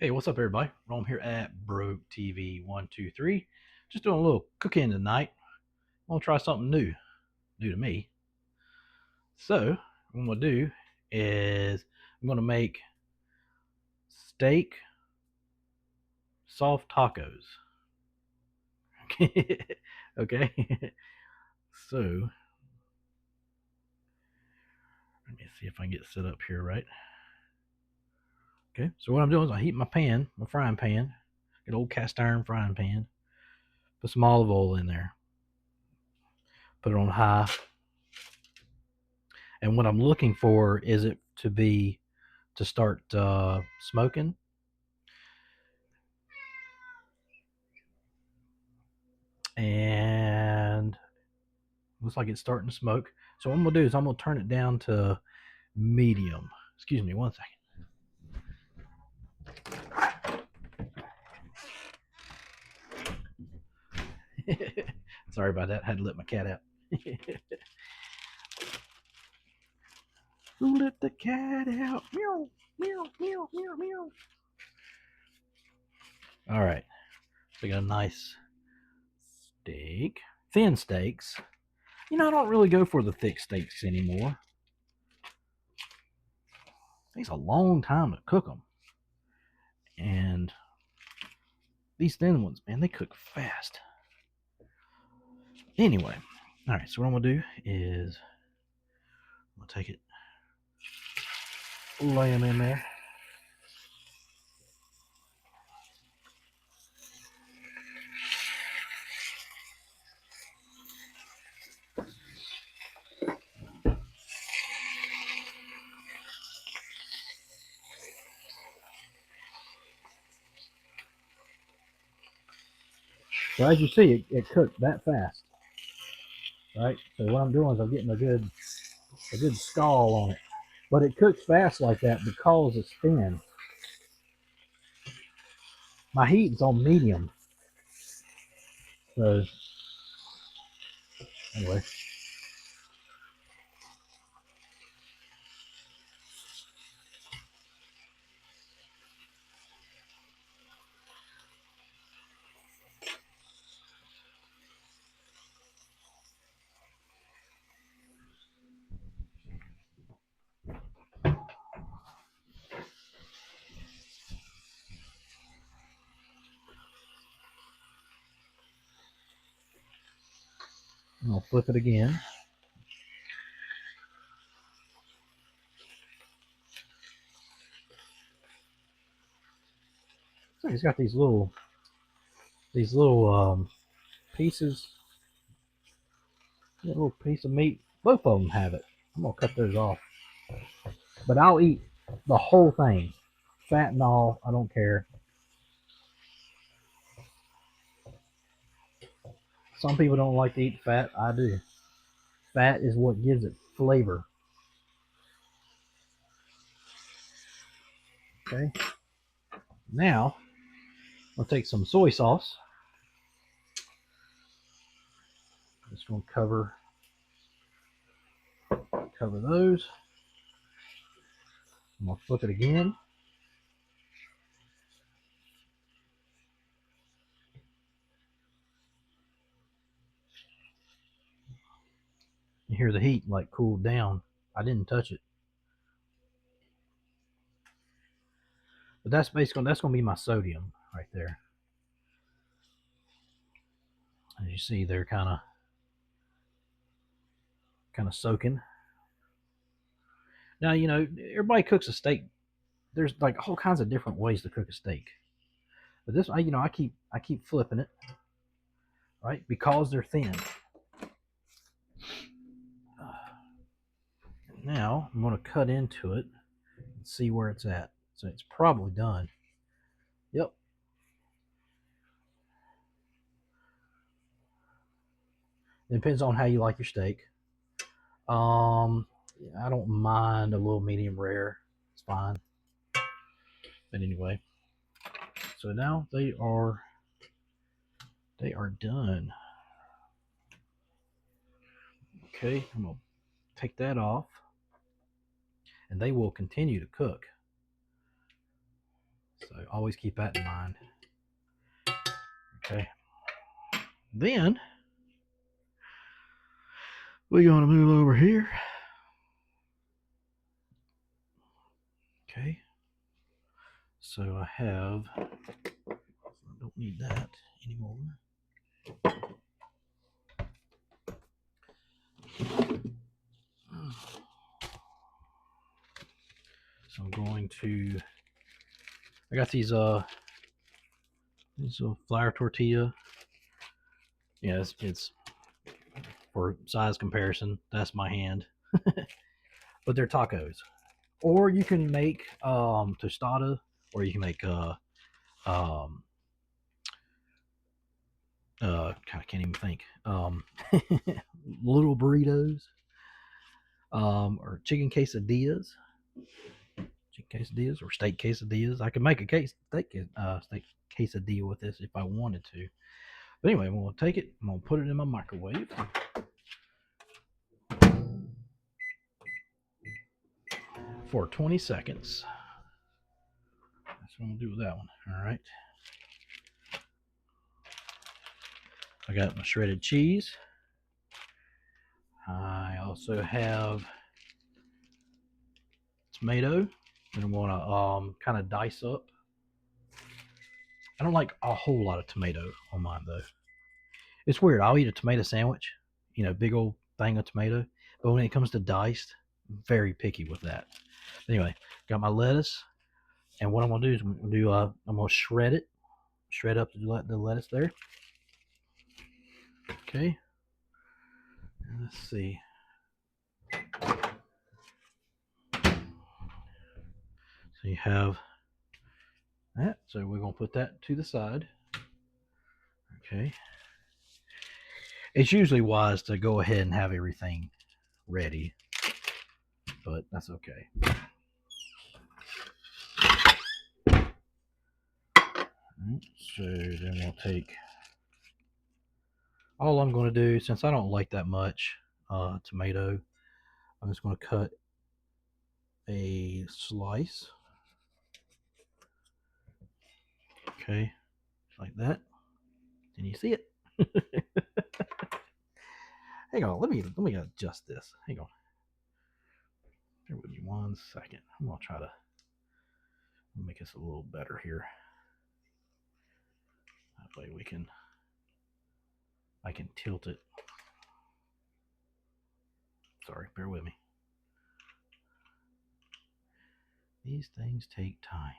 Hey, what's up, everybody? Rome here at Broke TV 123. Just doing a little cooking tonight. I'm gonna try something new to me. So, what I'm gonna do is I'm gonna make steak soft tacos. Okay. So, let me see if I can get set up here right. Okay. So what I'm doing is I heat my pan, my frying pan, an old cast iron frying pan. Put some olive oil in there. Put it on high. And what I'm looking for is it to start smoking. And looks like it's starting to smoke. So what I'm gonna do is I'm gonna turn it down to medium. Excuse me one second. Sorry about that. Had to let my cat out. Who let the cat out? Meow, meow, meow, meow, meow. All right. So we got a nice steak. Thin steaks. You know, I don't really go for the thick steaks anymore. It takes a long time to cook them. And these thin ones, man, they cook fast. Anyway, all right, so what I'm gonna do is I'm gonna take it, lay them in there. So as you see, it cooked that fast, right? So what I'm doing is I'm getting a good scald on it, but it cooks fast like that because it's thin. My heat is on medium, so anyway. I'll flip it again. So he's got these little pieces, a little piece of meat. Both of them have it. I'm gonna cut those off, but I'll eat the whole thing, fat and all. I don't care. Some people don't like to eat fat. I do. Fat is what gives it flavor. Okay. Now I'll take some soy sauce. Just gonna cover those. I'm gonna flip it again. You hear the heat like cooled down. I didn't touch it, but that's gonna be my sodium right there. As you see, they're kind of soaking. Now you know everybody cooks a steak. There's like all kinds of different ways to cook a steak, but this I keep flipping it, right, because they're thin. Now I'm gonna cut into it and see where it's at. So it's probably done. Yep. It depends on how you like your steak. Um, I don't mind a little medium rare. It's fine. But anyway, so now they are done. Okay, I'm gonna take that off, and they will continue to cook. So always keep that in mind. Okay. Then we're going to move over here. Okay. So I have, I don't need that anymore. So I'm going to, I got these little flour tortilla. Yeah, it's for size comparison. That's my hand. But they're tacos. Or you can make tostada, or you can make I can't even think. Little burritos, or chicken quesadillas, or steak quesadillas. I can make a steak quesadilla with this if I wanted to. But anyway, I'm gonna take it. I'm gonna put it in my microwave for 20 seconds. That's what I'm gonna do with that one. All right. I got my shredded cheese. I also have tomato that I'm gonna kind of dice up. I don't like a whole lot of tomato on mine though. It's weird. I'll eat a tomato sandwich, big old thing of tomato, but when it comes to diced, I'm very picky with that. Anyway, got my lettuce, and what I'm gonna do is I'm gonna shred up the lettuce there. Okay. And let's see. So you have that. So we're gonna put that to the side. Okay. It's usually wise to go ahead and have everything ready, but that's okay. So then we'll take, all I'm going to do, since I don't like that much tomato, I'm just going to cut a slice. Okay, like that. Can you see it? Hang on, let me adjust this. Hang on. Bear with me 1 second. I'm gonna try to make this a little better here. That way I can tilt it. Sorry, bear with me. These things take time.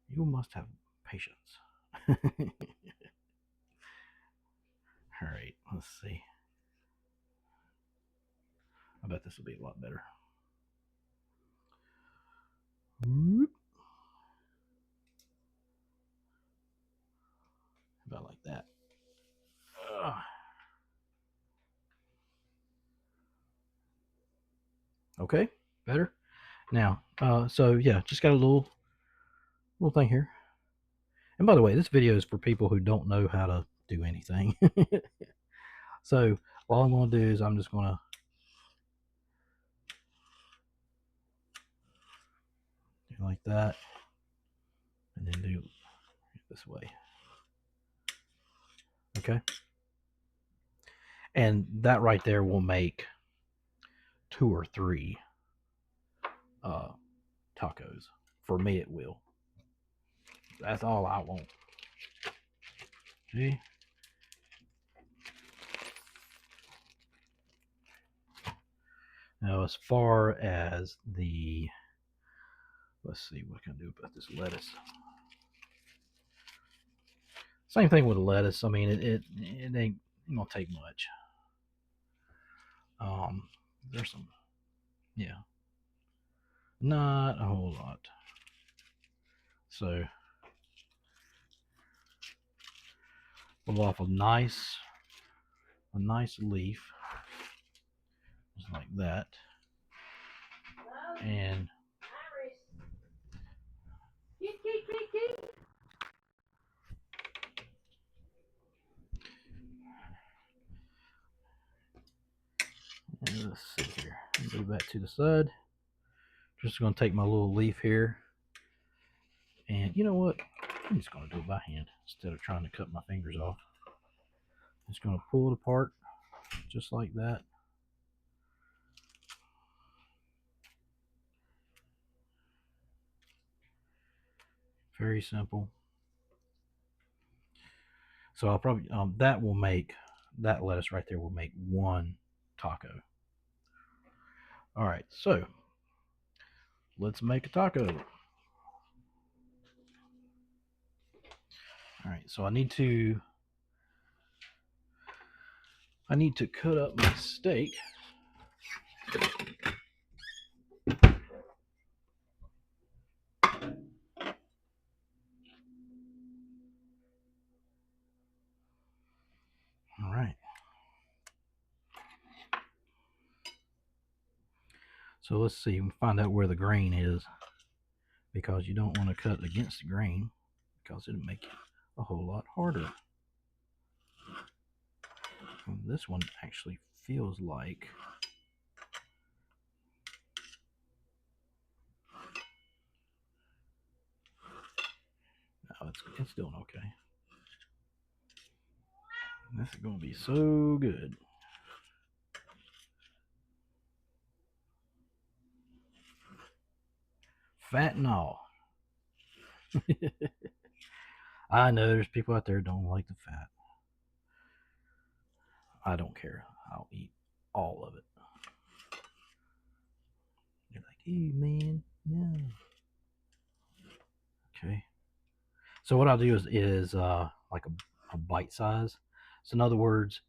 You must have patience. All right, let's see. I bet this will be a lot better. About like that. Okay, better. Now, so yeah, just got a little thing here. And by the way, this video is for people who don't know how to do anything. So all I'm going to do is I'm just going to do like that, and then do it this way. Okay. And that right there will make 2 or 3 tacos. For me, it will. That's all I want. See? Now, as far as the, let's see, what can I do about this lettuce? Same thing with the lettuce. I mean, it ain't gonna take much. There's some, yeah, not a whole lot. So pull off a nice leaf, just like that, and let's see here. Move that to the side. Just going to take my little leaf here, And you know what? I'm just going to do it by hand instead of trying to cut my fingers off. Just going to pull it apart just like that. Very simple. So I'll probably that lettuce right there will make one taco. All right, so let's make a taco. All right, so I need to cut up my steak. All right. So let's see, we find out where the grain is, because you don't want to cut against the grain because it'll make it a whole lot harder. And this one actually feels like no, it's doing okay. This is going to be so good. Fat and all. I know there's people out there who don't like the fat. I don't care. I'll eat all of it. You're like, hey man, no. Okay. So what I'll do is like a bite size. So in other words,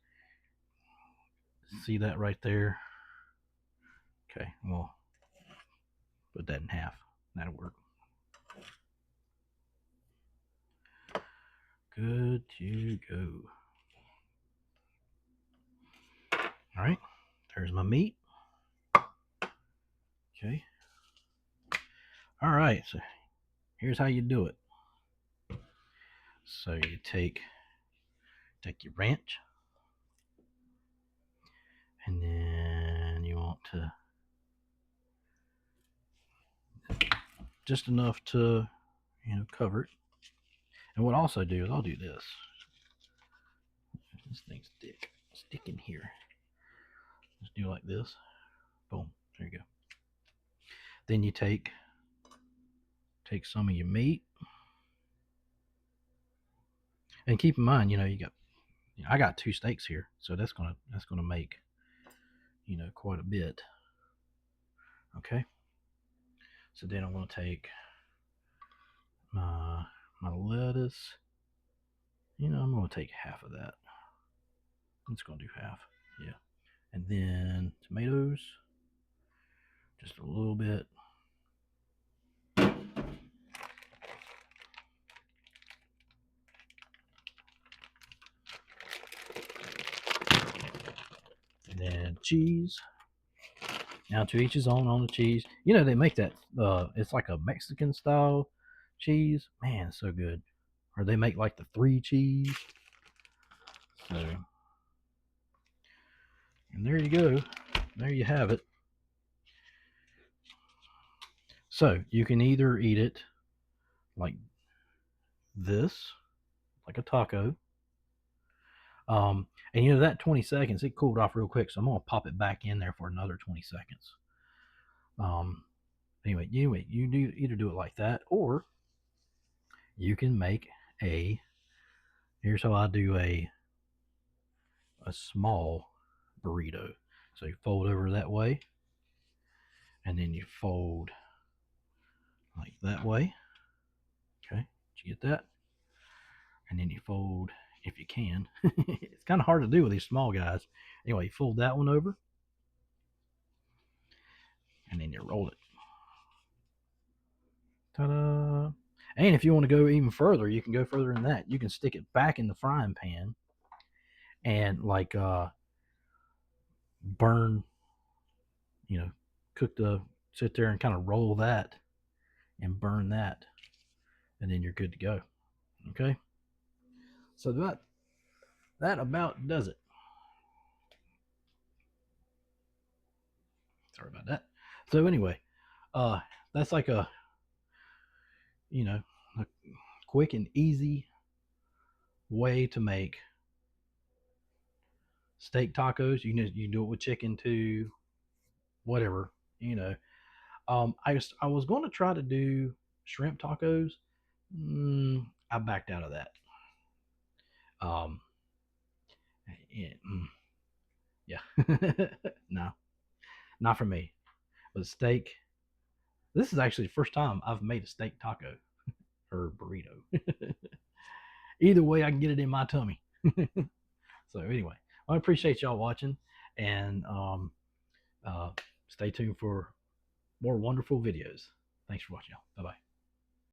see that right there? Okay, well, put that in half. That'll work. Good to go. All right, there's my meat. Okay. All right, so here's how you do it. So you take your ranch, and then you want to just enough to cover it. And what I'll also do is I'll do this. This thing's stick in here. Just do like this. Boom. There you go. Then you take some of your meat, and keep in mind, I got 2 steaks here, so that's gonna make quite a bit. Okay. So then I'm gonna take my lettuce. I'm gonna take half of that. I'm just gonna do half. Yeah. And then tomatoes, just a little bit. And then cheese. Now to each his own on the cheese. They make that it's like a Mexican style cheese. Man, it's so good. Or they make like the 3 cheese. So, and there you go. There you have it. So you can either eat it like this, like a taco. And that 20 seconds, it cooled off real quick. So I'm gonna pop it back in there for another 20 seconds. Anyway, you do either do it like that, or you can make here's how I do a small burrito. So you fold over that way, and then you fold like that way. Okay, did you get that? And then you fold, if you can. It's kind of hard to do with these small guys. Anyway, you fold that one over, and then you roll it. Ta-da! And if you want to go even further, you can go further than that. You can stick it back in the frying pan and burn, sit there and kind of roll that and burn that, and then you're good to go. Okay. So that about does it. Sorry about that. So anyway, that's like a a quick and easy way to make steak tacos. You can do it with chicken too, whatever. You know, I was going to try to do shrimp tacos. I backed out of that. Um, yeah, yeah. No, not for me. But steak. This is actually the first time I've made a steak taco or burrito. Either way, I can get it in my tummy. So anyway, I appreciate y'all watching, and uh, stay tuned for more wonderful videos. Thanks for watching, y'all. Bye bye.